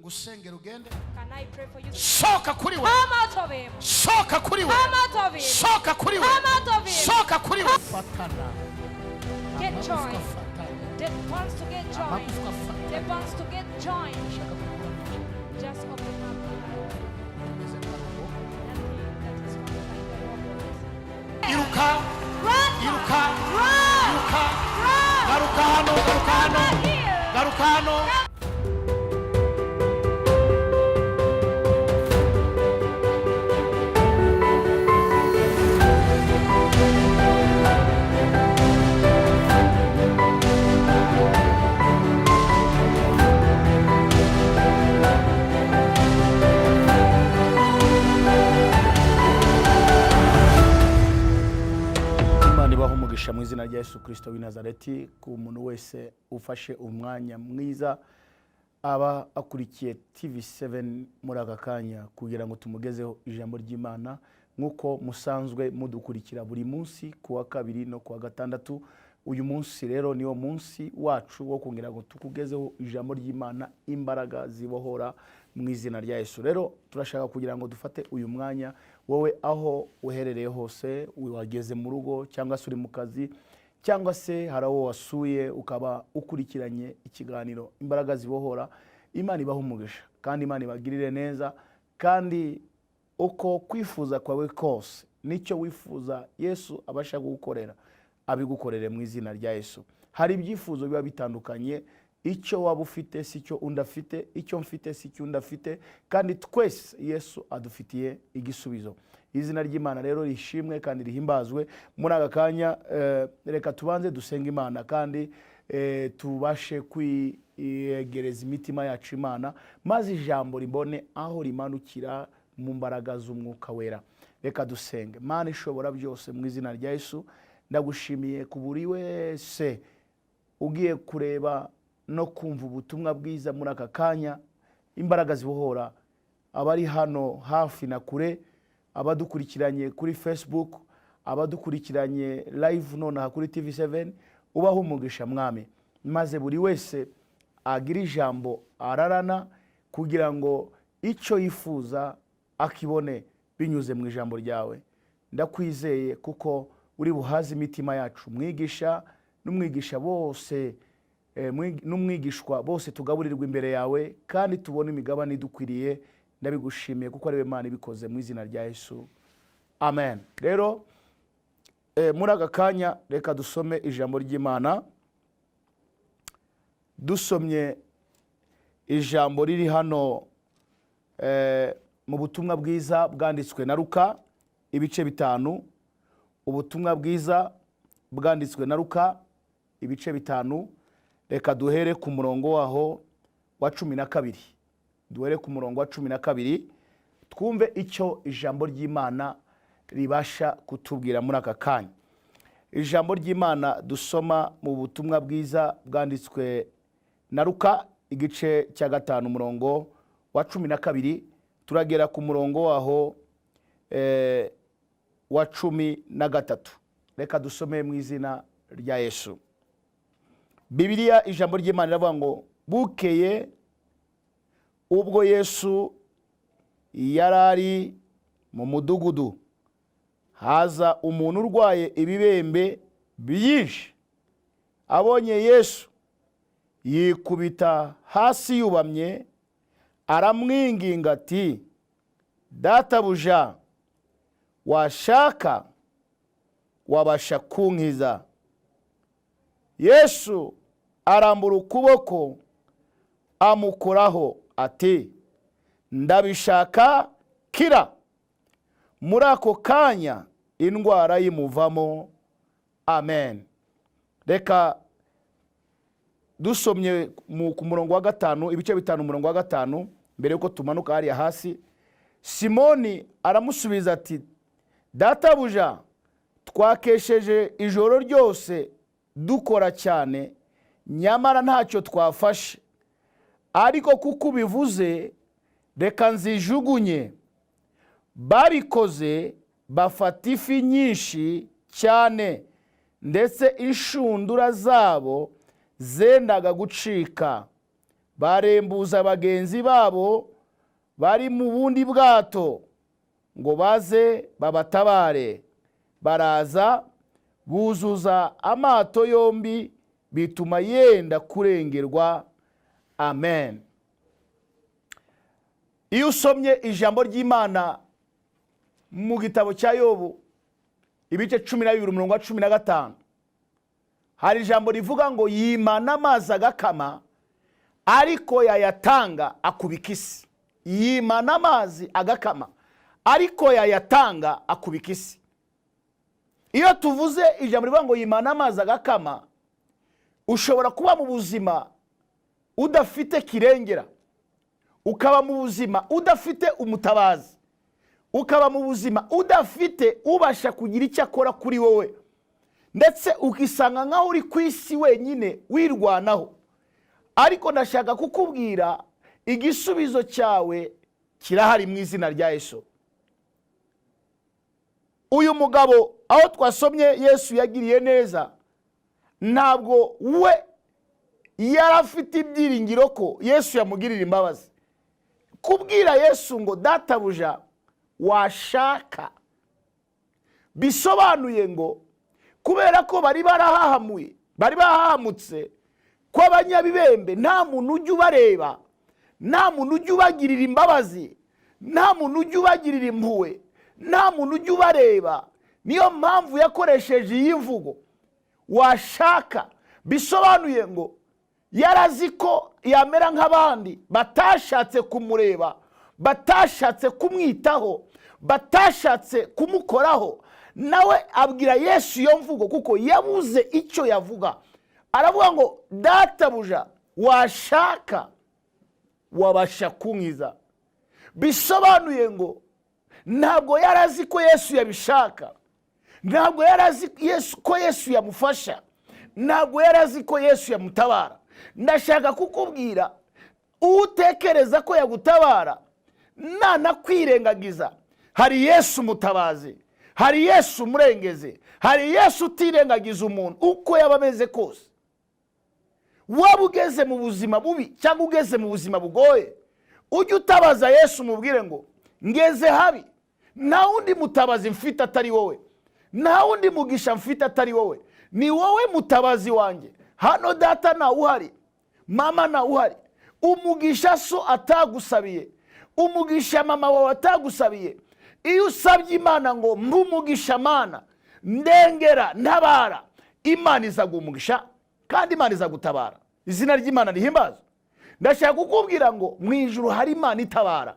usengera ugende. Can I pray for you? Soka kuri we. Come out of him. Soka kuri we. Come out of him. Soka kuri we. Come out of him. Soka kuri we. Fatana. Get joined. They wants to get joined. They wants to get joined. Just open up. Iruka. Run. Iruka. Run. Iruka. Run. Garukano, garukano. Garukano. Mu izina rya Yesu Kristo w'i Nazareti, ku muntu wese ufashe umwanya mwiza aba akurikiye TV7 muri aka kanya kugira ngo tumugezeho ijambo ry'Imana nkuko musanzwe mudukurikira buri munsi kuwa kabiri no kuwa gatandatu. Uyu munsi rero niwo munsi wacu wo kugira ngo tukugezeho ijambo ry'Imana, imbaraga zibohora mu izina rya Yesu. Rero turashaka kugira ngo dufate uyu mwanya, wowe aho uherereye hose, wageze mu rugo cyangwa se uri mu kazi cyangwa se harawo wasuye ukaba ukurikiranye ikiganiro imbaraga zibohora. Imana ibaha umugisha kandi Imana ibagirire neza, kandi uko kwifuza kwawe kose nicyo wifuza Yesu abasha gukorera, abigukorere mu izina rya Yesu. Hari ibyifuzo biba bitandukanye, icyo waba ufite si cyo undi afite, icyo mfite si cyo undi afite, kandi twese Yesu adufitiye igisubizo. Izina ry'Imana rero rishimwe kandi rihimbazwe. Muri aka kanya reka tubanze dusenga Imana kandi tubashe kwiyegereza imitima yacu Imana, maze ijambo ribone aho rimanukira mu mbaraga z'umwuka wera. Reka dusenge. Mana ishobora byose, mu izina rya Yesu ndagushimiye ku buri wese ugiye kureba no kumva ubutumwa bwiza muri aka kanya. Imbaraga zibohora abari hano hafi na kure, abadukurikiranye kuri Facebook, abadukurikiranye live none kuri TV7, ubaho umugisha Mwami, maze buri wese agira ijambo ararana kugira ngo icyo yifuza akibone binyuze mu ijambo ryawe. Ndakwizeye kuko uri buhaze imitima yacu, mwigisha n'umwigisha bose, n'umwigishwa bose tugaburirwa imbere yawe kandi tubone imigabane idukwiriye. Ndabigushimiye kuko ari we Imana ibikoze mu izina rya Yesu, amen. Rero muri aka kanya reka dusome ijambo ry'Imana. Dusomye ijambo riri hano mu butumwa bwiza bwanditswe na Luka ibice 5. Ubutumwa bwiza bwanditswe na Luka ibice 5. Reka duhere ku murongo waho wa 12. Duhere ku murongo wa 12 twumve icyo ijambo ry'Imana ribasha kutubwira muri aka kanya. Ijambo ry'Imana dusoma mu butumwa bwiza bwanditswe na Luka igice cya 5 umurongo wa 12, turagera ku murongo waho wa 13. Reka dusome mu izina rya Yesu. Bibiliya ijambo ry'Imana riravuga ngo, bukeye ubwo Yesu yarari mu mudugudu, haza umuntu urwaye ibibembe byinshi. Abonye Yesu yikubita hasi yubamye, aramwinginga ati, databuja, washaka wabasha kunkiza. Yesu arambura ukuboko amukoraho ati, ndabishaka, kira. Muri ako kanya indwara y'imuvamo, amen. Reka dusomye ku murongo wa 5, ibice 5 umurongo wa 5, mbere yuko tumanuka hariya hasi. Simoni aramusubiza ati, databuja, twakesheje ijoro ryose dukora cyane, nyamara ntacyo twafashe, ariko kuko ubivuze reka nzijugunye. Babikoze bafata ifi nyinshi cyane, ndetse inshundura zabo zendaga gucika. barembuza bagenzi babo bari mu bundi bwato ngo baze babatabare. Baraza buzuza amato yombi bituma yenda kurengerwa. Amen. Iyo usomye ijambo ry'Imana mu gitabo cya Yobu ibice 12:15, hari ijambo rivuga ngo YIMANA amazi agakama ariko yayatanga akubika isi. YIMANA amazi agakama ariko yayatanga akubika isi. Iyo tuvuze ijambo rivuga ngo YIMANA amazi agakama, ushobora kuba mu buzima udafite kirengera, ukaba mu buzima udafite umutabazi, ukaba mu buzima udafite ubasha kugira icyo akora kuri wowe, ndetse ukisanga nkaho uri ku isi wenyine wirwanaho. Ariko ndashaka kukubwira igisubizo cyawe kirahari mu izina rya Yesu. Uyu mugabo aho twasomye Yesu yagiriye neza, ntabwo we yarafite ibyiringiro ko Yesu yamugirira imbabazi. Kubwira Yesu ngo databuja washaka, bisobanuye ngo kubera ko bari barahahamuye, bari bahahamutse ko Abanyamibembe nta muntu ujya ubareba, nta muntu ujya ubagirira imbabazi, nta muntu ujya ubagirira impuhwe, nta muntu ujya ubareba. Niyo mpamvu yakoresheje iyi mvugo washaka, bisobanuye ngo yarazi ko yamera nk'abandi batashatse kumureba, batashatse kumwitaho, batashatse kumukoraho. Nawe abwira Yesu iyo mvugo kuko yabuze icyo yavuga. Aravuga ngo databuja washaka wabasha kunkiza. Bisobanuye ngo ntabwo yarazi ko Yesu yabishaka, ntabwo yarazi ko Yesu yamufasha, ntabwo yarazi ko Yesu yamutabara. Ndashaka kukubwira, utekereza ko yagutabara nanakwirengagiza, hari Yesu mutabazi, hari Yesu murengeze, hari Yesu utirengagiza umuntu uko yaba ameze kose. Waba ugeze mu buzima bubi cyangwa ugeze mu buzima bugoye, ujye utabaza Yesu umubwire ngo ngeze habi, nta wundi mutabazi mfite atari wowe, nta wundi mugisha mfite atari wowe, ni wowe mutabazi wanjye. Hano data na uhari, mama na uhari, umugisha so atagusabiye, umugisha mama wawe atagusabiye. Iyo usabye Imana ngo mbumugisha Mana, ndengera, ntabara, Imana izagumugisha kandi Imana izagutabara. Izina ry'Imana rihimbazwe. Ndashaka kukubwira ngo mu ijuru hari Imana itabara,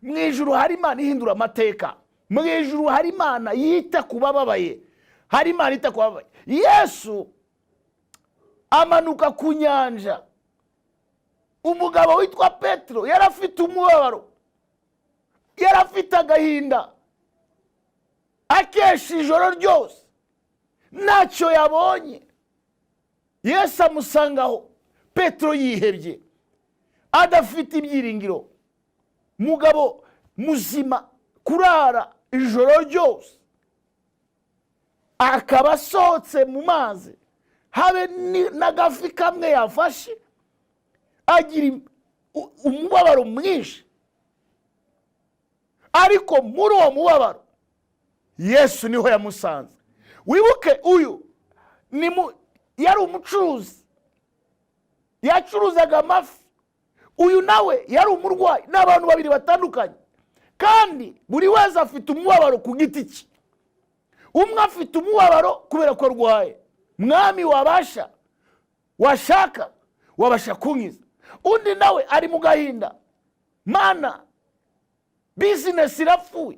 mu ijuru hari Imana ihindura amateka, mu ijuru hari Imana yita ku bababaye, hari Imana yita ku bababaye. Yesu amanuka ku nyanja, umugabo witwa Petero yarafite umubabaro, yarafite agahinda, akesha ijoro ryose ntacyo yabonye. Yesu amusangaho, Petero yihebye, adafite ibyiringiro, mugabo muzima kurara ijoro ryose, akaba asohotse mu mazi, habe n'agafi kamwe yafashe, agira umubabaro mwinshi. Ariko muri uwo mubabaro Yesu niho yamusanze. Wibuke uyu yari umucuruzi, yacuruzaga amafi. Uyu nawe yari umurwayi, n'abantu babiri batandukanye, kandi buri wese afite umubabaro ku giti cye. Umwe afite umubabaro kubera ko arwaye, mwami wabasha, washaka, wabasha kunkiza. Undi nawe ari mu gahinda, Mana business irapfuye,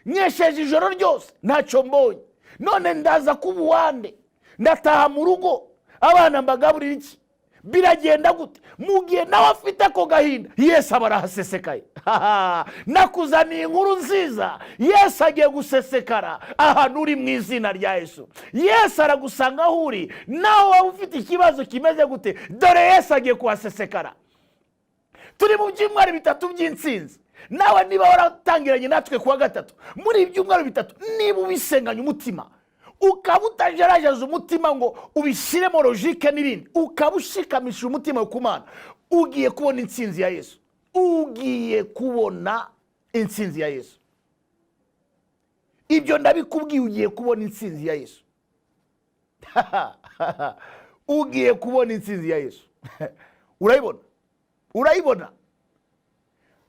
nyesheje ijoro ryose ntacyo mbonye, none ndaza kubuwande, ndataha mu rugo abana mbagaburira iki, biragenda gute? Mugiye nawe afite ako gahinda, Yesu abarahasesekaye. Nakuzaniye inkuru nziza, Yesu agiye gusesekara ahantu uri mu izina rya Yesu. Yesu aragusanga aho uri, nawe waba ufite ikibazo kimeze gute, dore Yesu agiye kuhasesekara. Turi mu byumweru 3 by'intsinzi. Nawe niba waratangiranye natwe kuwa gatatu, muri ibyumweru 3 niba ubisenganya umutima, ukaba utagerageza umutima ngo ubishyiremo logike n'ibindi, ukaba ushikamisha umutima ku Mana, ugiye kubona intsinzi ya Yesu. Ugiye kubona intsinzi ya Yesu. Ibyo ndabikubwiye, ugiye kubona intsinzi ya Yesu. Ugiye kubona intsinzi ya Yesu. Urayibona? Urayibona?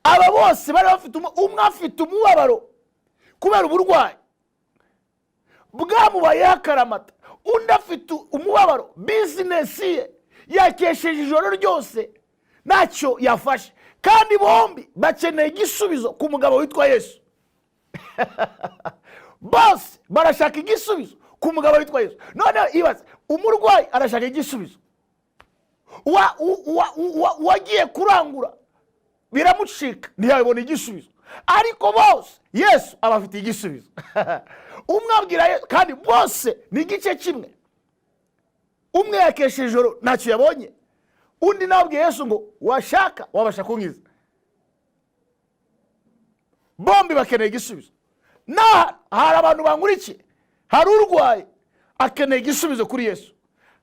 Aba bose bari bafite umwe afite umubabaro kubera uburwayi bwamubayeho akaramata, undi afite umubabaro bizinesi ye yakesheje ijoro ryose ntacyo yafashe, kandi bombi bakeneye igisubizo ku mugabo witwa Yesu. Bose barashaka igisubizo ku mugabo witwa Yesu. None ibaze, umurwayi arashaka igisubizo, wagiye kurangura biramucika ntiyabona igisubizo, ariko bose Yesu abafite igisubizo. Umwe abwira Yesu, kandi bose ni igice kimwe. Umwe yakesheje ijoro ntacyo yabonye, undi nawe abwiye Yesu ngo washaka wabasha kunkiza. Bombi bakeneye igisubizo. Hari abantu bangurikiye, hari urwaye akeneye igisubizo kuri Yesu,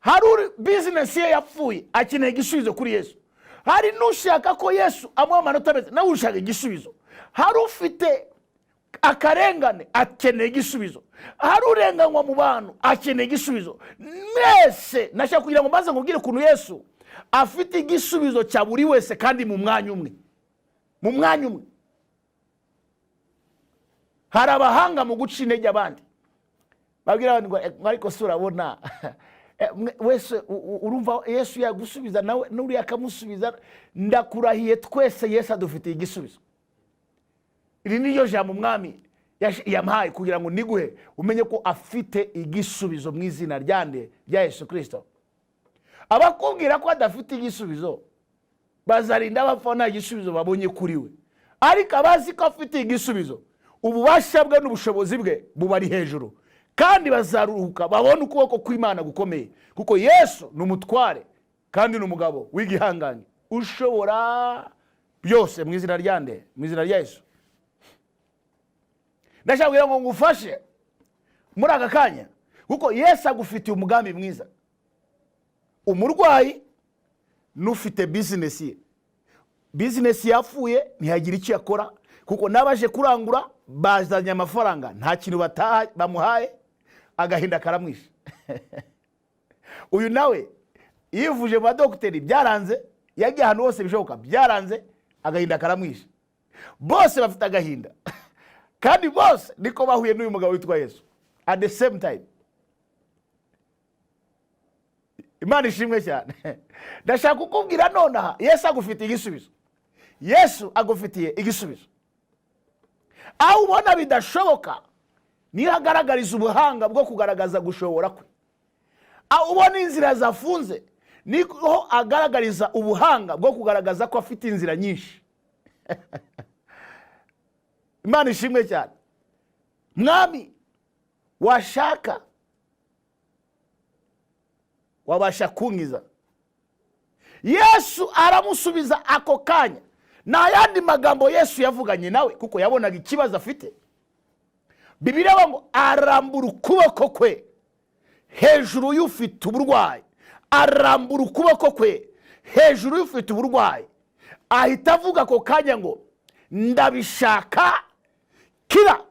hari bizinesi ye yapfuye akeneye igisubizo kuri Yesu, hari n'ushaka ko Yesu amuha amanota meza nawe ushaka igisubizo, hari ufite akarengane akeneye igisubizo, hari urenganywa mu bantu akeneye igisubizo. Mwese nashaka kugira ngo maze nkubwire ukuntu Yesu afite igisubizo cya buri wese, kandi mu mwanya umwe. Mu mwanya umwe. Hari abahanga mu guca intege abandi, babwira abantu ngo ariko se urabona wese urumva Yesu yagusubiza nawe nuri akamusubiza. Ndakurahiye twese Yesu adufitiye igisubizo. Iri niyo jambo umwami yampaye kugira ngo niguhe umenye ko afite igisubizo mu izina ryande rya Yesu Kristo. Abakubwira ko adafite igisubizo bazarinda bapfa nta gisubizo babonye kuri we, ariko abazi ko afite igisubizo ububasha bwe n'ubushobozi bwe bubari hejuru, kandi bazaruhuka babona ukuboko kw'Imana gukomeye, kuko Yesu ni umutware kandi ni umugabo w'igihanganye ushobora byose mu izina ryande, mu izina rya Yesu. Ndashaka kugira ngo ngufashe muri aka kanya, kuko Yesu agufitiye umugambi mwiza. Umurwayi n'ufite bizinesi ye, bizinesi yapfuye ntiyagira icyo yakora, kuko nabaje kurangura bazanye amafaranga nta kintu bamuhaye, agahinda karamwishe. Uyu nawe yivuje mu badokiteri byaranze, yagiye ahantu hose bishoboka byaranze, agahinda karamwishe. Bose bafite agahinda, kandi bose niko bahuye n'uyu mugabo witwa Yesu at the same time. Imana ishimwe cyane. Ndashaka kukubwira nonaha, Yesu agufitiye igisubizo. Yesu agufitiye igisubizo. Aho ubona bidashoboka niyo agaragariza ubuhanga bwo kugaragaza gushobora kwe. Aho ubona inzira zafunze niho agaragariza ubuhanga bwo kugaragaza ko afite inzira nyinshi. Imana ishimwe cyane. Mwami washaka wabasha kunkiza. Yesu aramusubiza ako kanya. Na yandi magambo Yesu yavuganye nawe, kuko yabonaga ikibazo afite. Bibiliya ngo arambura ukuboko kwe hejuru y'ufite uburwayi, arambura ukuboko kwe hejuru y'ufite uburwayi, ahita avuga ako kanya ngo ndabishaka kira.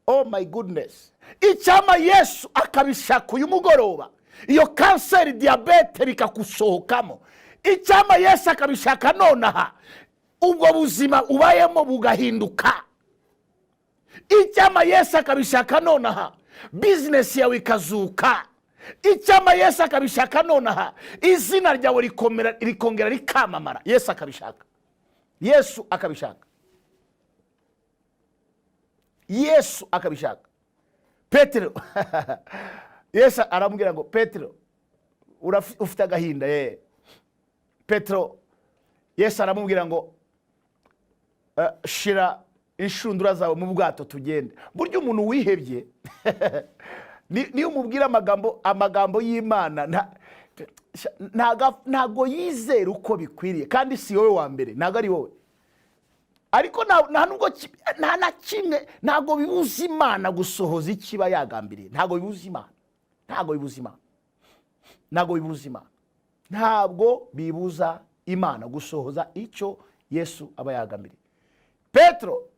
Oh my goodness. Icyama Yesu akabishaka uyu mugoroba, iyo kanseri diabete bikakusohokamo. Icyama Yesu akabishaka nonaha, ubwo buzima ubayemo bugahinduka. Icyama Yesu akabishaka nonaha, business yawe ikazuka. Icyama Yesu akabishaka nonaha, izina ryawe rikongera rikamamara. Yesu akabishaka. Yesu akabishaka. Yesu akabishaka. Petero Yesu aramubwira ngo Petero ufite agahinda ye. Petero Yesu aramubwira ngo shira inshundura zawe mu bwato tugende. Buryo umuntu wihebye niyo umubwira amagambo y'Imana ntago yizera uko bikwiriye, kandi si wowe wa mbere, ntago ari wowe. ariko nta na kimwe ntabwo bibuza Imana gusohoza ikiba yagambiriye. Ntabwo bibuza Imana, ntabwo bibuza Imana, ntabwo bibuza Imana, ntabwo bibuza Imana gusohoza icyo Yesu aba yagambiriye. Petro,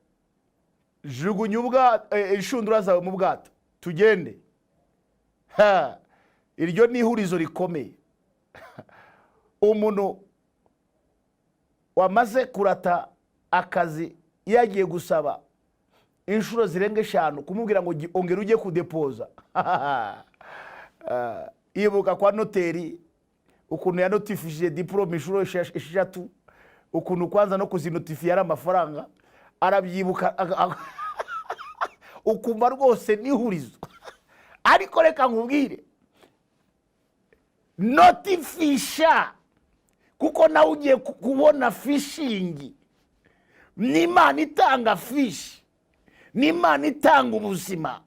jugunya inshundura zawe mu bwato tugende. Iryo ni ihurizo rikomeye. Umuntu wamaze kurata akazi yagiye gusaba inshuro zirenga 5 kumubwira ngo ongera ujye kudepoza. Ibuka kwa noteri ukuntu yanotifishije diplome inshuro 6, ukuntu kwanza no kuzinotifiyara amafaranga arabyibuka. Ukumva rwose ni ihurizo. Ariko reka nkubwire, notifisha kuko nawe ugiye kubona fishingi. Ni Imana itanga fishi, ni Imana itanga ubuzima.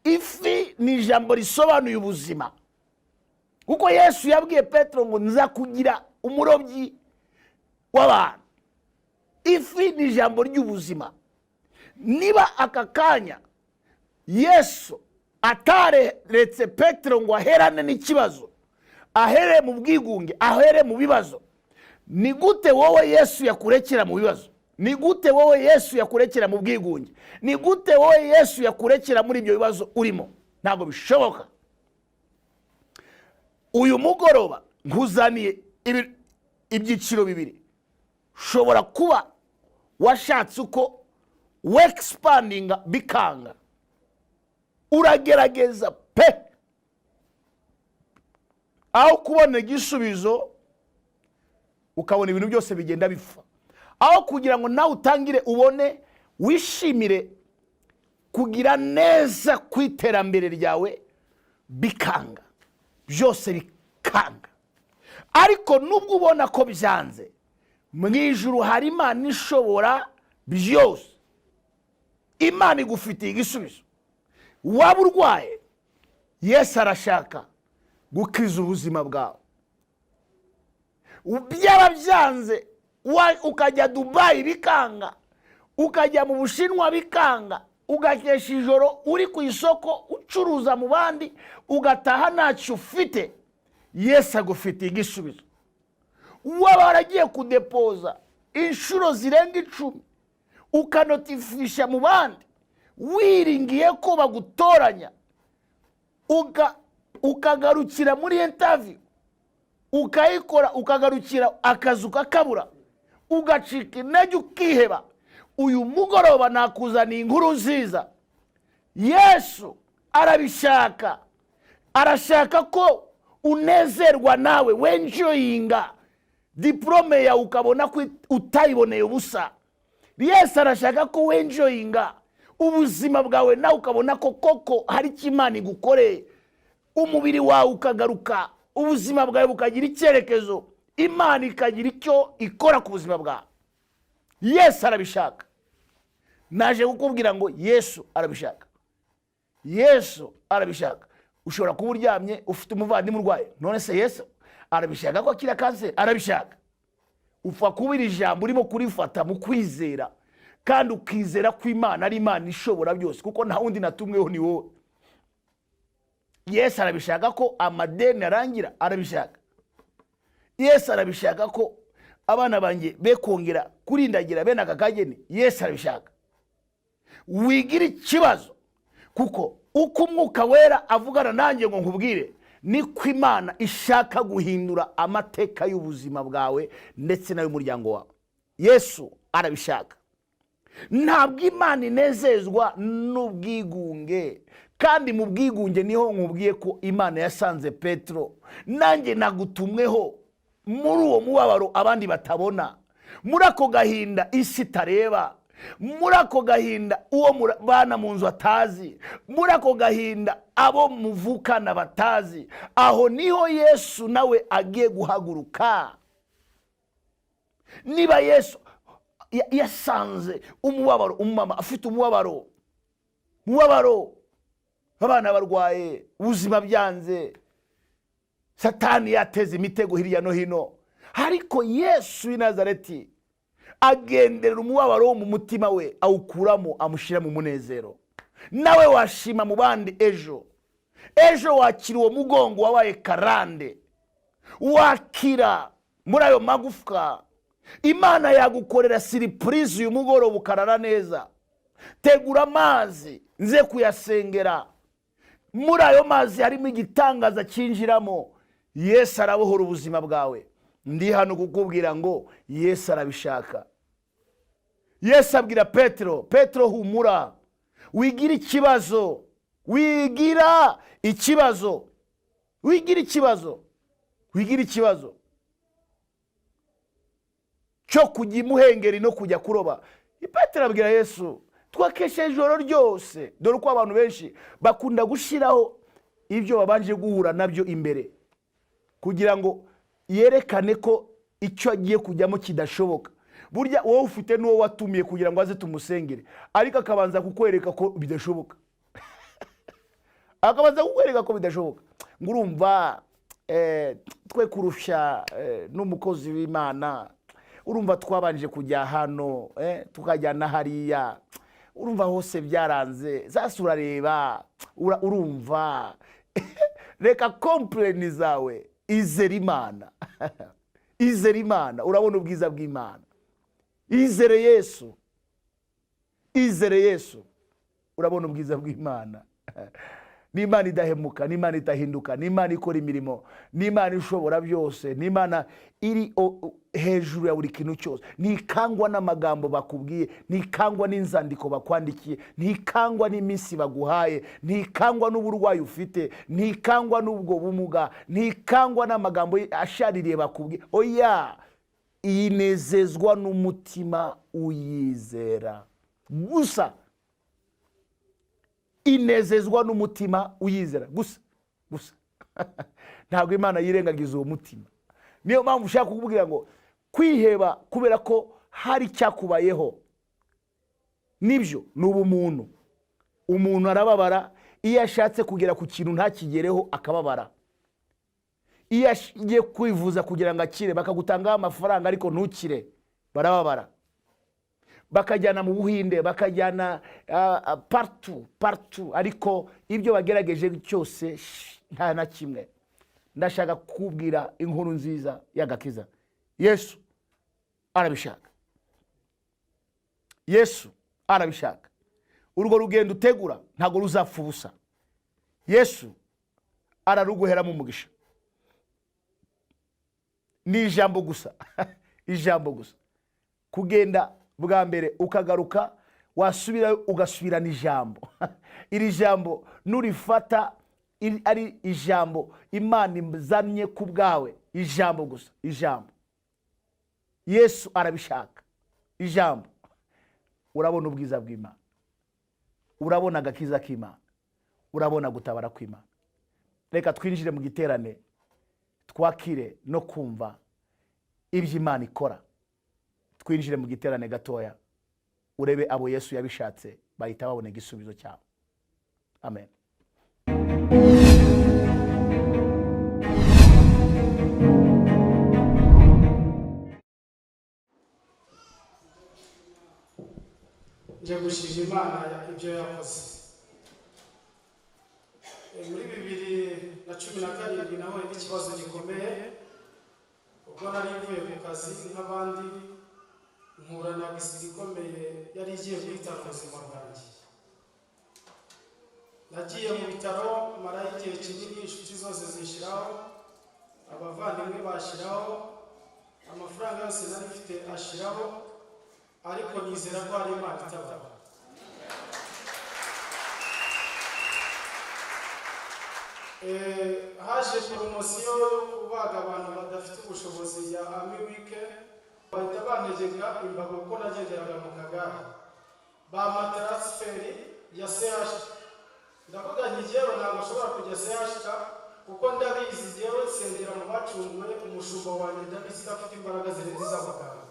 Ifi ni ijambo risobanuye ubuzima, kuko Yesu yabwiye Petro ngo nza kugira umurobyi w'abantu. Ifi ni ijambo ry'ubuzima. Niba aka kanya Yesu ataretse Petro ngo aherane n'ikibazo, ahere mu bwigunge, ahere mu bibazo, ni gute wowe Yesu yakurekera mu bibazo? Ni gute wowe Yesu yakurekera mu bwigunge? Ni gute wowe Yesu yakurekera muri ibyo bibazo urimo? Ntabwo bishoboka. Uyu mugoroba nkuzaniye ibyiciro bibiri. Ushobora kuba washatse uko wexpandinga bikanga, uragerageza pe, aho kubona igisubizo ukabona ibintu byose bigenda bipfa. Aho kugira ngo nawe utangire ubone wishimire kugira neza kwiterambere ryawe, bikanga, byose bikanga. Ariko nubwo ubona ko byanze, mu ijuru hari Imana ishobora byose. Imana igufitiye igisubizo. Waba urwaye, Yesu arashaka gukiza ubuzima bwawe. Byaba byanze, ukajya Dubai bikanga, ukajya mu Bushinwa bikanga, ugakesha ijoro uri ku isoko ucuruza mu bandi, ugataha ntacyo ufite, Yesu agufitiye igisubizo. Waba waragiye kudepoza inshuro zirenga 10, ukanotifisha mu bandi, wiringiye ko bagutoranya, ukagarukira muri interview, ukayikora, ukagarukira akazu kakabura, ugacika intege ukiheba. Uyu mugoroba nakuzaniye inkuru nziza. Yesu arabishaka, arashaka ko unezerwa nawe, wenjoyinga diplome ya ukabona ko utayiboneye ubusa. Yesu arashaka ko wenjoyinga ubuzima bwawe nawe ukabona ko koko hari Imana igukoreye. Umubiri wawe ukagaruka, ubuzima bwawe bukagira icyerekezo, Imana ikagira icyo ikora ku buzima bwawe. Yesu arabishaka. Naje kukubwira ngo Yesu arabishaka. Yesu arabishaka. Ushobora kuba uryamye ufite umuvandimwe urwaye, none se Yesu arabishaka ko akira kanseri? Arabishaka. Upfa kubira ijambo urimo kurifata mu kwizera, kandi ukizera ko Imana ari Imana ishobora byose, kuko nta wundi natumweho ni wowe. Yesu arabishaka ko amadeni arangira, arabishaka. Yesu arabishaka ko abana banjye be kongera kurindagira bene aka kageni, Yesu arabishaka. Wigira ikibazo, kuko uko Umwuka Wera avugana nanjye ngo nkubwire, niko Imana ishaka guhindura amateka y'ubuzima bwawe ndetse n'ay'umuryango wawe. Yesu arabishaka. Ntabwo Imana inezezwa n'ubwigunge, kandi mu bwigunge niho nkubwiye ko Imana yasanze Petro. Nanjye nagutumweho muri uwo mubabaro abandi batabona, muri ako gahinda isi itareba, muri ako gahinda uwo bana mu nzu atazi, muri ako gahinda abo muvukana batazi. Aho niho Yesu nawe agiye guhaguruka. Niba Yesu yasanze umubabaro, umama afite umubabaro, abana barwaye, ubuzima byanze, Satani yateze imitego hirya no hino, ariko Yesu w'i Nazareti agenderera umubabaro wo mu mutima we awukuramo amushyira mu munezero. Nawe washima mu bandi ejo wakira uwo mugongo wabaye karande, wakira muri ayo magufwa. Imana yagukorera surprise uyu mugoroba ukarara neza. Tegura amazi nze kuyasengera. Muri ayo mazi harimo igitangaza cyinjiramo. Yesu arabohora ubuzima bwawe. Ndi hano kukubwira ngo Yesu arabishaka. Yesu abwira Petero, humura, wigira ikibazo, wigira ikibazo cyo kujya imuhengeri no kujya kuroba. Petero abwira Yesu, twakeshe ijoro ryose. Dore uko abantu benshi bakunda gushiraho ibyo babanje guhura nabyo imbere, kugira ngo yerekane ko icyo agiye kujyamo kidashoboka. Burya wowe ufite n'uwo watumiye kugira ngo aze tumusengere, ariko akabanza kukwereka ko bidashoboka. Ngo urumva twe kurusha n'umukozi w'Imana, urumva twabanje kujya hano tukajyana hariya, urumva hose byaranze, zase urareba urumva. Reka complain zawe, izera Imana, urabona ubwiza bw'Imana. Izere Yesu, urabona ubwiza bw'Imana. Ni Imana idahemuka, ni Imana itahinduka, ni Imana ikora imirimo, ni Imana ishobora byose, ni Imana iri hejuru ya buri kintu cyose. Ntikangwa n'amagambo bakubwiye, ntikangwa n'inzandiko bakwandikiye, ntikangwa n'iminsi baguhaye, ntikangwa n'uburwayi ufite, ntikangwa n'ubwo bumuga, ntikangwa n'amagambo ashaririye bakubwiye. Oya, inezezwa n'umutima uyizera gusa. Inezezwa n'umutima uyizera gusa. Ntabwo Imana yirengagiza uwo mutima. Niyo mpamvu ushaka kukubwira ngo kwiheba kubera ko hari cyakubayeho nibyo ni ubumuntu. Umuntu arababara iyo ashatse kugera ku kintu ntakigereho, akababara. Iyo agiye kwivuza kugira ngo akire, bakagutangaho amafaranga ariko ntukire, barababara. Bakajyana mu Buhinde, bakajyana partout, ariko ibyo bagerageje cyose nta na kimwe. Ndashaka kukubwira inkuru nziza y'agakiza. Yesu arabishaka. Urwo rugendo utegura ntago ruzapfa ubusa. Yesu araruguheramo umugisha. Ni ijambo gusa. Kugenda bwa mbere ukagaruka, wasubira ugasubirana ijambo. Iri jambo nurifata ari ijambo Imana imzanye ku bwawe. Ijambo gusa. Yesu arabishaka. Ijambo. Urabona ubwiza bw'Imana, urabona agakiza k'Imana, urabona gutabara kw'Imana. Reka twinjire mu giterane, twakire no kumva ibyo Imana ikora. Twinjire mu giterane gatoya, urebe abo Yesu yabishatse bahita babona igisubizo cyabo. Amen. Nje gushima Imana ibyo yakoze. Muri 2017 naho ikibazo gikomeye, ubwo nari mvuye ku kazi nk'abandi, nkura na gisi gikomeye yari igiye guhita ubuzima bwanjye. Nagiye mu bitaro, mara igihe kinini, inshuti zose zishiraho, abavandimwe bashiraho, amafaranga yose nari mfite ashiraho, ariko nizera ko ari Imana itabara. Haje promosiyo yo kubaga abantu badafite ubushobozi ya AMIWIKE, bahita bantegeka imbago ko nagenderaga mu kagare, bampa transferi ya CH. Ndavuga nti jyewe ntabwo nshobora kujya CH kuko ndabizi jyewe nsengera mu bacunguwe, umushumba wanjye ndabizi ko afite imbaraga zirenze iz'abaganga.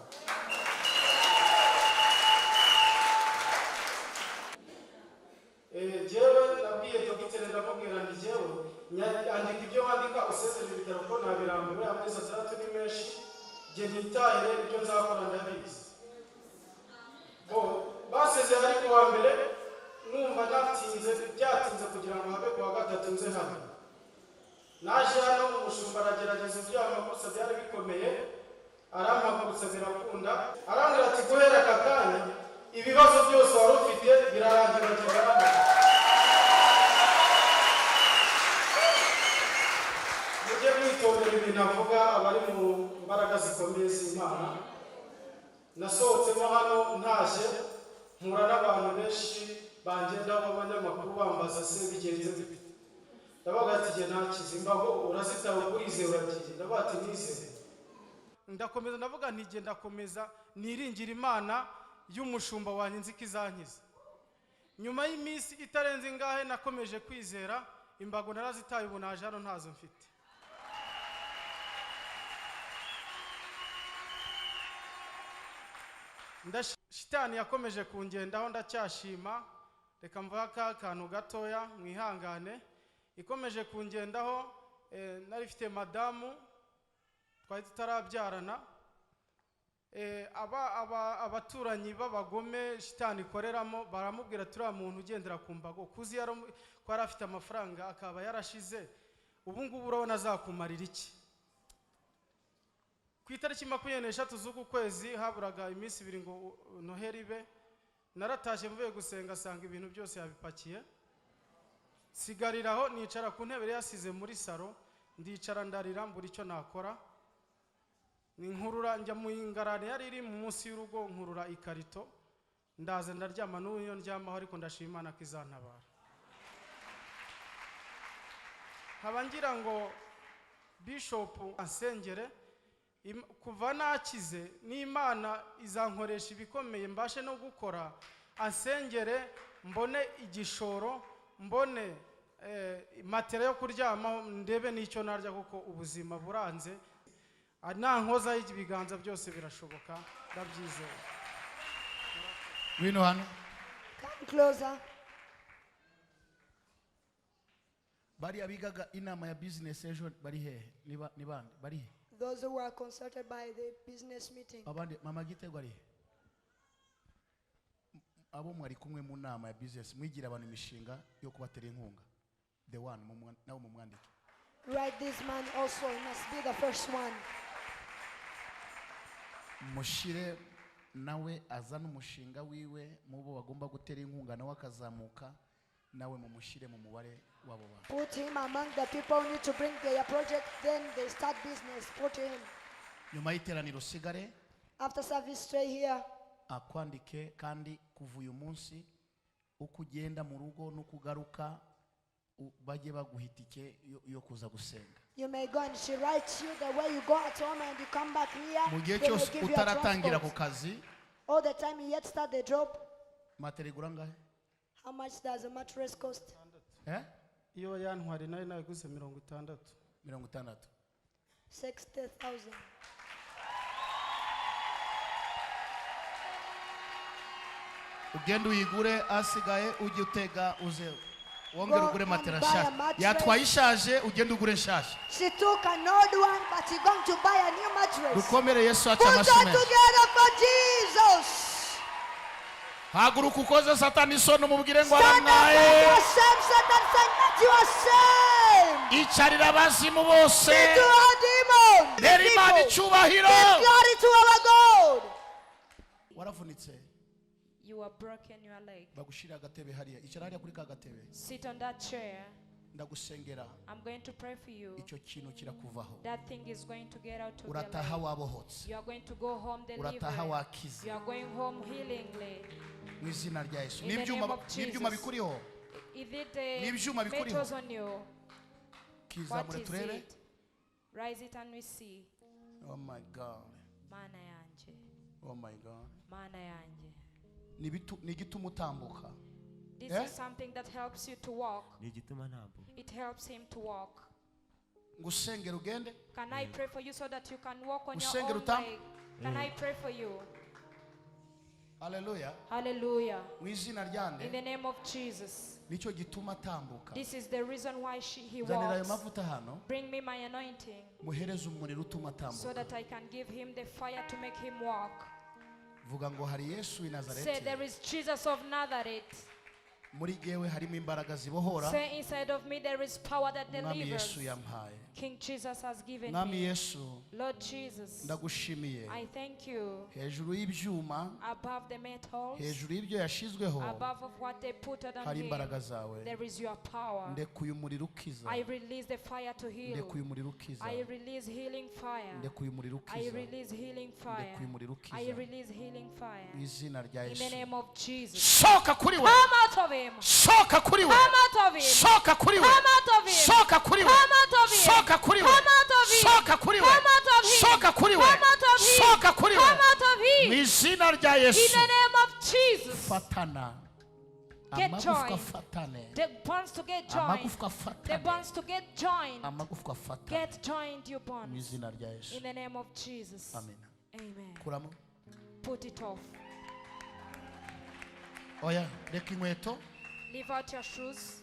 Jyewe nabwiye dogiteri, ndamubwira nti jyewe andika ibyo wandika usezerera ibitaro ko nabirambiwe, amezi 3 ni menshi, jye ntitahire ibyo nzakora ndabizi. basezeye ari kuwa mbere numva byatinze kugira ngo habe kuwa gatatu nze hano. Naje hano umushumba aragerageza ibyo amakosa byari bikomeye, arampagurutsa birakunda, arambwira ati guhera aka kanya ibibazo byose wari ufite birarangira cyane. Mujye mwitondera ibintu avuga, abari mu mbaraga zikomeye z'Imana. Nasohotsemo hano ntashye mpura n'abantu benshi bangendaho b'abanyamakuru bambaza se bigenze bite. Ndabaga ati jye nakize imbago urazitaho kurize uragiye. Ndabaga ati nizere. Ndakomeza ndavuga nti jye ndakomeza niringira Imana y'umushumba wanjye nzi ko izankiza. Nyuma y'iminsi itarenze ingahe nakomeje kwizera, imbago narazitaye ubu naje hano ntazo mfite. Shitani yakomeje kungendaho ndacyashima, reka mvuga ka kantu gatoya mwihangane. Ikomeje kungendaho nari mfite madamu twari tutarabyarana, abaturanyi b'abagome shitani ikoreramo baramubwira turiya muntu ugendera ku mbago kuzi ko yari afite amafaranga akaba yarashize, ubu ngubu urabona azakumarira iki? Ku itariki 23 z'uku kwezi haburaga iminsi 2 ngo Noheli ibe, naratashye mvuye gusenga asanga ibintu byose yabipakiye. Sigariraho nicara ku ntebe yasize muri saro, ndicara ndarira mbura icyo nakora. Ninkurura njya mu ingarane yari iri munsi y'urugo, nkurura ikarito ndaza ndaryama n'uyo ndyamaho, ariko ndashima Imana ko izantabara. Habangira ngo Bishop asengere kuva nakize n'Imana izankoresha ibikomeye mbashe no gukora, asengere mbone igishoro, mbone matera yo kuryama, ndebe n'icyo narya kuko ubuzima buranze. Nankoza ibiganza byose birashoboka, ndabyizeye. Wino hano. Come closer. Bari abigaga inama ya business ejo bari he? Ni bande? Bari he? Those who were consulted by the business meeting. Abandi mama Gitego ari he? Abo mwari kumwe mu nama ya business mwigira abantu imishinga yo kubatera inkunga. The one nawo mumwandike. Write this man also, he must be the first one. Mushire nawe azana umushinga wiwe mubo bagomba gutera inkunga nawe akazamuka, nawe mumushire mu mubare wabo bantu. Put him among the people who need to bring their project, then they start business. Put him. Nyuma y'iteraniro sigare. After service, stay here. Akwandike kandi kuva uyu munsi uko ugenda mu rugo no kugaruka bajye baguhitike yo kuza gusenga. You may go and she writes you the way you go at home and you come back here. Mu gihe cyose utaratangira ku kazi, all the time you yet start the job. Materi guranga? How much does a mattress cost? Iyo yantwari nayo nayiguze 60. 60,000. Ugenda uyigure, asigaye ujye utega uze wongera ugure matera nshyashya. Yatwaye ishaje ugenda ugure nshyashya. She took an old one, but she's going to buy a new mattress. Dukomere Yesu acha amashyi. Put menshi. it together for Jesus. Haguruka ukoze Satani isono mubwire ngo Stand up aramwaye. and you are same, Satan saying that you are same. Icarira abazimu bose. Say to our demons. Rera Imana icyubahiro. Give glory to our God. Waravunitse. You are broken your leg. Bagushira agatebe hariya. Icara hariya kuri ka gatebe. Sit on that chair. Ndagusengera. I'm going to pray for you. Icyo kintu kirakuvaho. That thing is going to get out of your Urataha life. wabohotse. You are going to go home delivered. Urataha wakize. You are going home healingly. Mu izina rya Yesu. In the name of N'ibyuma Jesus. bikuriho. Is it N'ibyuma bikuriho. metals on you? What Kizamure is turebe. it? Rise it and we see. Oh my God. Mana yanje. Oh my God. Mana yanje. Nigituma utambuka. This is something that helps you to walk. It helps him to walk. Ngusengera ugende. Can I pray for you so that you can walk on your Usengera own utam. leg? Can I pray for you? Hallelujah. Hallelujah. Mu izina In ryande. the name of Jesus. Nicyo gituma atambuka. This is the reason why he Zanira ayo walks. mavuta hano. Bring me my anointing Muhereze umuriro utuma so atambuka. that I can give him the fire to make him walk. vuga ngo hari Yesu w'i Say Nazareti there is Jesus of Nazareth. muri jewe harimo imbaraga zibohora Say inside of me there is power that mwami delivers. Yesu yampaye King Jesus has given mwami me. Yesu Lord Jesus, ndagushimiye I thank you. hejuru y'ibyuma Above the metals, hejuru y'ibyo yashizweho above of what they put on hari him, imbaraga zawe there is your power. ndekuye umuriro ukiza I release the fire to heal. ndekuye umuriro ukiza I release healing fire. ndekuye umuriro I ukiza release healing fire. ndekuye umuriro I ukiza release healing fire. mu izina rya In the Yesu name of Jesus. soka kuri we Come out of him. soka kuri we Come out of him. soka kuri we Come out of him. soka kuri we Come out of him. soka kuri we Come out of him. soka kuri we Come out of him. soka kuri we Come out of him. soka kuri we Come out of mu him. izina rya In Yesu the name of Jesus. fatana Get amagufwa joined. fatane The bonds to get joined. amagufwa The fatane bonds to get joined. amagufwa fatane Get joined, you mu bonds. izina rya Yesu In the name of Jesus. amen Amen. kuramo Put it off. oya reka inkweto Leave out your shoes.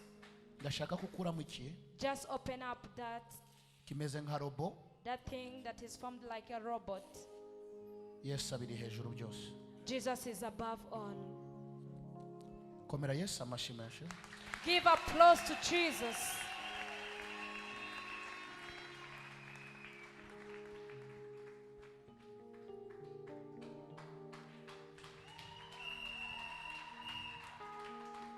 ndashaka kukuramo iki Just open up kimeze nka robo that thing that is formed like a robot. Yesu abiri hejuru byose Jesus is above all. komera Yesu amashyi menshi Give applause to Jesus.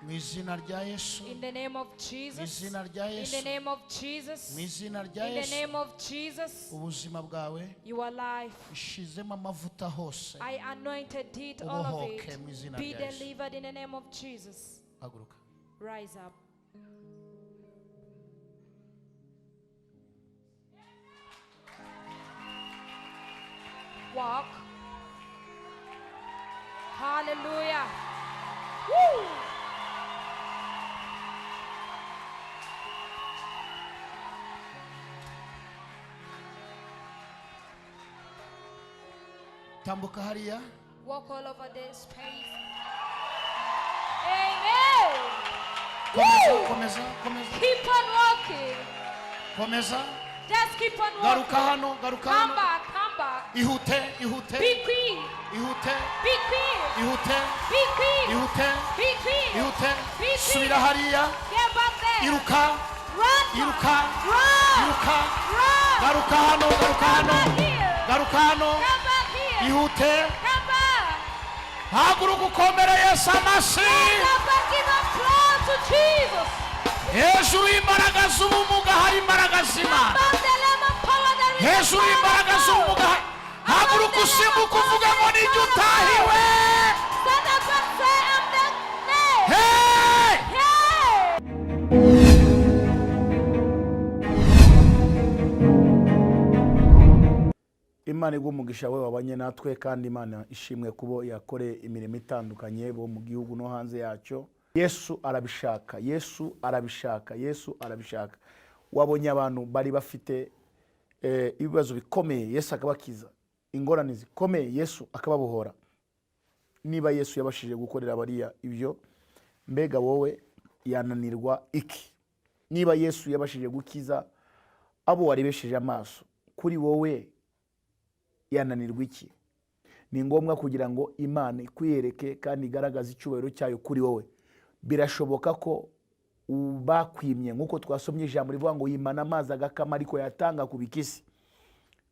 mu izina rya Yesu In the name of mu Jesus. izina rya In Yesu the name of Jesus. mu izina rya In the Yesu name of Jesus. ubuzima bwawe Your life. ishizemo amavuta hose I anointed it, all of ubohoke it. mu izina Be rya Yesu delivered in the name of Jesus. haguruka Rise up. Walk. Hallelujah. Woo! tambuka hariya Walk all over this space. Amen. komeza komeza komeza Keep on walking. komeza Just keep on garuka walking. hano garuka Come hano back, come back. ihute ihute Be quick. ihute Be quick. ihute Be quick. ihute Be quick. ihute Be subira quick. hariya Get back there. iruka Run. iruka Run. iruka Run. garuka hano garuka Come hano back here. garuka hano Come back here. ihute Come back. haguruka ukomere Yesu amashyi Come back. Give applause to Jesus. hejuru y'imbaraga z'ubumuga hari imbaraga z'Imana Above the lamb of power there is hejuru y'imbaraga z'ubumuga haguruka usimbuka uvuga ngo nijye utahiwe Stand up and say, I'm the name. hey Hey. Imana igumugisha we wabanye natwe kandi Imana ishimwe kubo yakore imirimo itandukanye bo mu gihugu no hanze yacyo Yesu arabishaka Yesu arabishaka Yesu arabishaka wabonye abantu bari bafite ibibazo bikomeye Yesu akabakiza ingorane zikomeye Yesu akababohora niba Yesu yabashije gukorera bariya ibyo mbega wowe yananirwa iki niba Yesu yabashije gukiza abo warebesheje amaso kuri wowe yananirwa iki ni ngombwa kugira ngo Imana ikwiyereke kandi igaragaze icyubahiro cyayo kuri wowe birashoboka ko bakwimye nkuko twasomye ijambo rivuga ngo YIMANA amazi AGAKAMA ariko yatanga kubikisi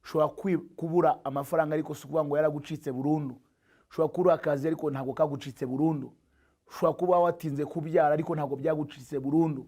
ushobora kubura amafaranga ariko sukuvuga ngo yaragucitse burundu ushobora kubura akazi ariko ntabwo kagucitse burundu ushobora kuba watinze kubyara ariko ntabwo byagucitse burundu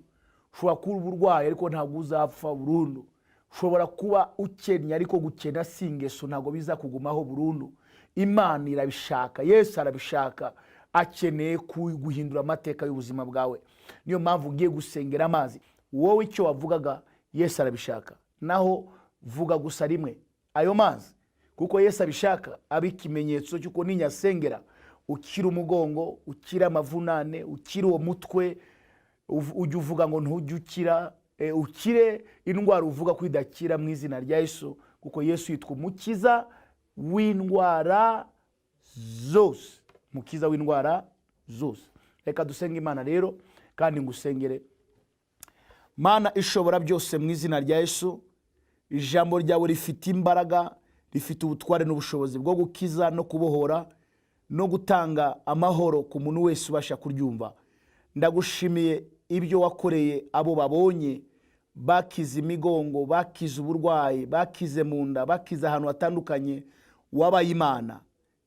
ushobora kuba uburwayi ariko ntabwo uzapfa burundu ushobora kuba ukennye ariko gukena si ingeso ntabwo biza kugumaho burundu Imana irabishaka Yesu arabishaka akeneye guhindura amateka y'ubuzima bwawe niyo mpamvu ugiye gusengera amazi wowe icyo wavugaga Yesu arabishaka naho vuga gusa rimwe ayo mazi kuko Yesu abishaka abikimenyetso cyuko ninyasengera ukira umugongo ukira amavunane ukira uwo mutwe ujye uvuga ngo ntujye ukira ukire indwara uvuga ko idakira mu izina rya Yesu kuko Yesu yitwa umukiza w'indwara zose mukiza w'indwara zose reka dusenge Imana rero kandi ngusengere Mana ishobora byose mu izina rya Yesu ijambo ryawe rifite imbaraga rifite ubutware n'ubushobozi bwo gukiza no kubohora no gutanga amahoro ku muntu wese ubasha kuryumva. Ndagushimiye ibyo wakoreye abo babonye bakize imigongo, bakize uburwayi, bakize mu nda, bakize ahantu hatandukanye, wabaye Imana.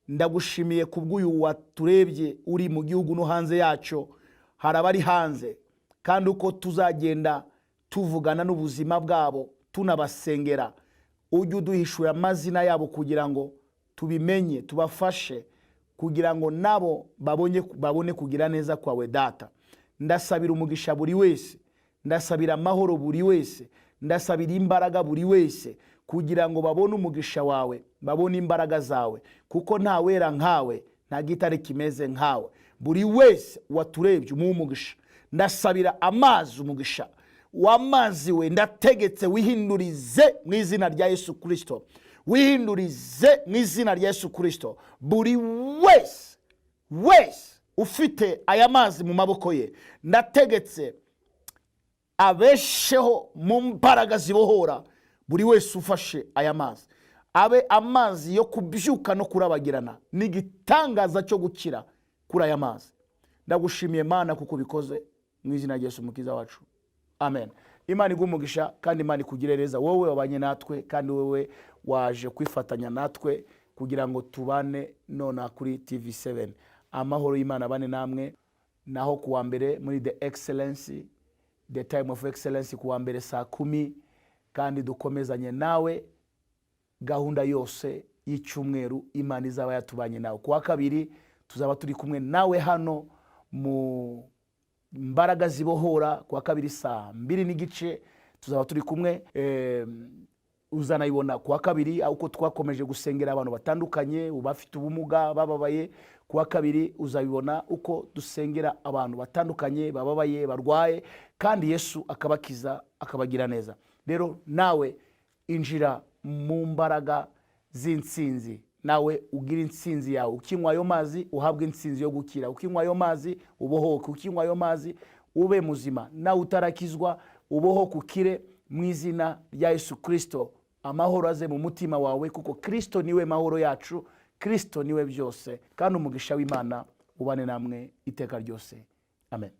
Ndagushimiye kubw'uyu waturebye uri mu gihugu no hanze yaco, harabari hanze, kandi uko tuzagenda tuvugana n'ubuzima bwabo tunabasengera, ujye uduhishura amazina yabo kugira ngo tubimenye, tubafashe kugira ngo nabo babone kugira neza kwawe Data. Ndasabira umugisha buri wese, ndasabira amahoro buri wese, ndasabira imbaraga buri wese kugira ngo babone umugisha wawe, babone imbaraga zawe, kuko nta wera nkawe, nta gitare kimeze nkawe. Buri wese waturebye umugisha. Ndasabira amazi umugisha, w'amazi we ndategetse wihindurize mu izina rya Yesu Kristo, wihindurize mu izina rya Yesu Kristo. Buri wese ufite aya mazi mu maboko ye, ndategetse abesheho mu mbaraga zibohora. Buri wese ufashe aya mazi abe amazi yo kubyuka no kurabagirana, n'igitangaza cyo gukira kuri aya mazi. Ndagushimiye Mana kuko bikoze mu izina rya Yesu Umukiza wacu, amen. Imana igumugisha kandi Imana ikugirereza wowe wabanye natwe, kandi wowe waje kwifatanya natwe kugira ngo tubane nona kuri TV7. Amahoro y'Imana bane namwe. Naho kuwa mbere muri the excellence, the time of excellence, kuwa mbere saa 10, kandi dukomezanye nawe gahunda yose y'icyumweru. Imana izaba yatubanye nawe. Kuwa kabiri tuzaba turi kumwe nawe hano mu Imbaraga zibohora, kuwa kabiri saa 2:30 tuzaba turi kumwe. Uzanayibona kuwa kabiri uko twakomeje gusengera abantu batandukanye, ubafite ubumuga, bababaye. Kuwa kabiri uzabibona uko dusengera abantu batandukanye, bababaye, barwaye, kandi Yesu akabakiza, akabagira neza. Rero nawe injira mu mbaraga z'intsinzi, nawe ugira intsinzi yawe. Ukinywa ayo mazi uhabwe intsinzi yo gukira, ukinywa ayo mazi ubohoke, ukinywa ayo mazi ube muzima. Nawe utarakizwa ubohoke ukire mu izina rya Yesu Kristo. Amahoro aze mu mutima wawe, kuko Kristo niwe mahoro yacu, Kristo niwe byose, kandi umugisha w'Imana ubane namwe iteka ryose, amen.